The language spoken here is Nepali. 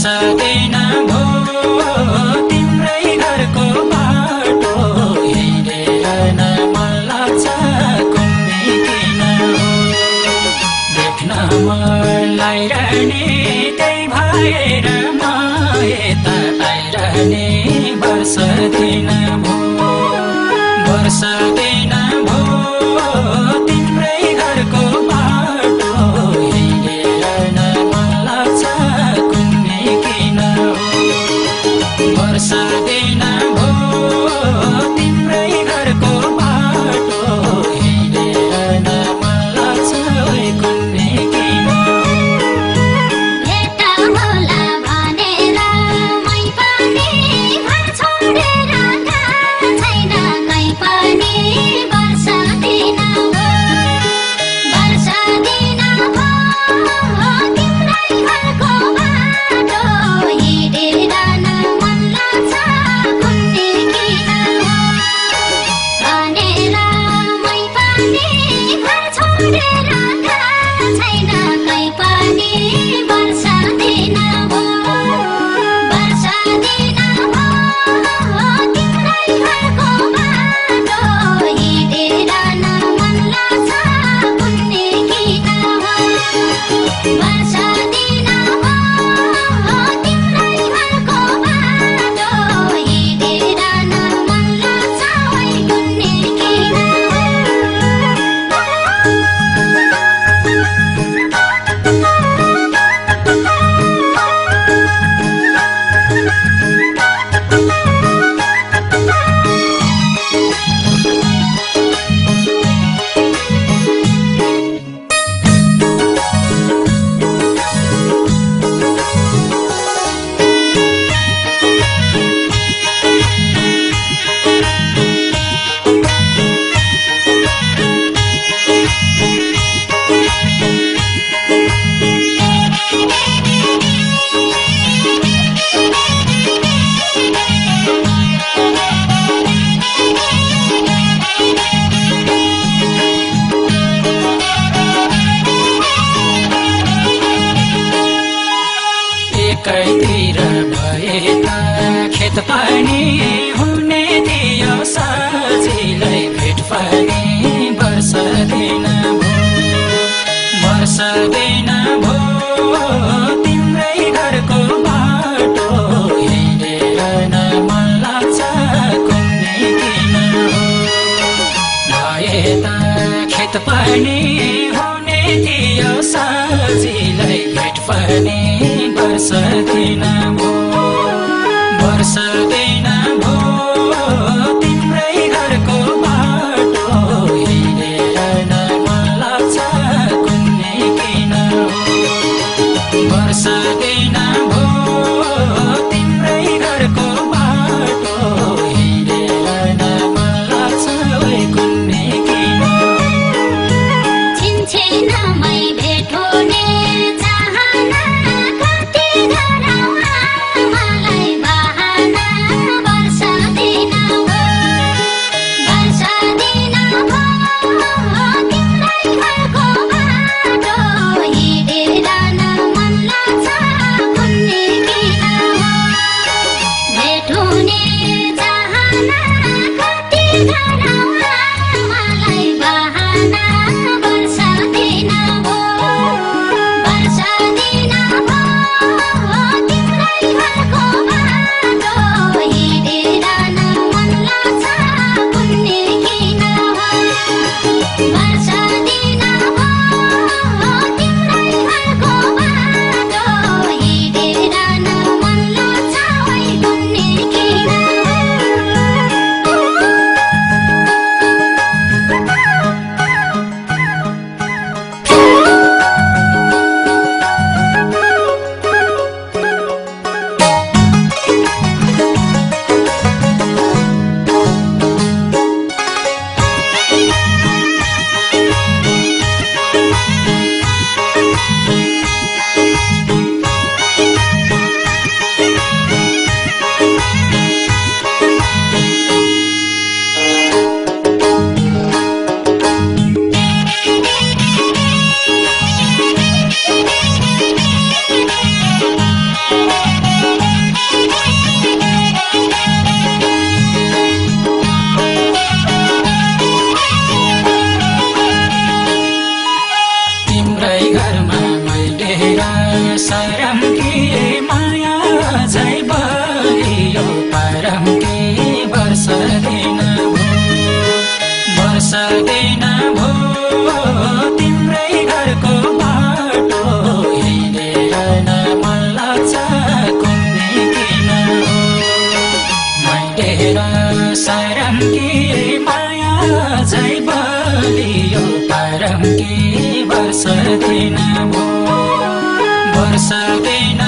वर्षदैन भो तिम्रै घरको बाटो हिँडेर न मन लाग्छ कुन्नी किन हो देख्न मन लागिरहने त्यही भएर म यता आइरहने वर्षदैन भो वर्षदैन भो तिम्रै घरको बाटो हिँडेर न मन लाग्छ कुन्नी किन हो वर्षदैन भो तिम्रै घरको बाटो हिँडेर न मन लाग्छ कुन्नी किन भेट होला भनेर मै पनि घर छोडेर छैन कहीँ पनि वर्षदैन भो वर्षदैन भो तिम्रै घरको बाटो हिँडेर न मन लाग्छ कुन्नी किन हो भनेर मै पनि घर छोडेर छैन कहीँ पनि वर्षदैन भो वर्षदैन भो तिम्रै घरको बाटो हिँडेर न मन लाग्छ कुन्नी किन हो वर्षदैन भो तिम्रै घरको बाटो हिँडेर न मन लाग्छ कुन्नी किन हो एकैतिर भए त खेत पनि हुने थियो सजिलै भेट पनि वर्षदैन भो वर्षदैन भो तिम्रै घरको बाटो हिँडेर न मन लाग्छ कुन्नी किन हो भए त खेत पनि हुने थियो सजिलै भेट पनि वर्षदैन भो वर्षदैन भो तिम्रै घरको बाटो हिँडेर न मन लाग्छ कुन्नी किन हो वर्षदैन भो तिम्रै घरको बाटो हिँडेर न मन लाग्छ कुन्नी किन छिनछिनमै भेट हुने चाहना कति गरौँ यो परम के वर्षदैन भो वर्षदैन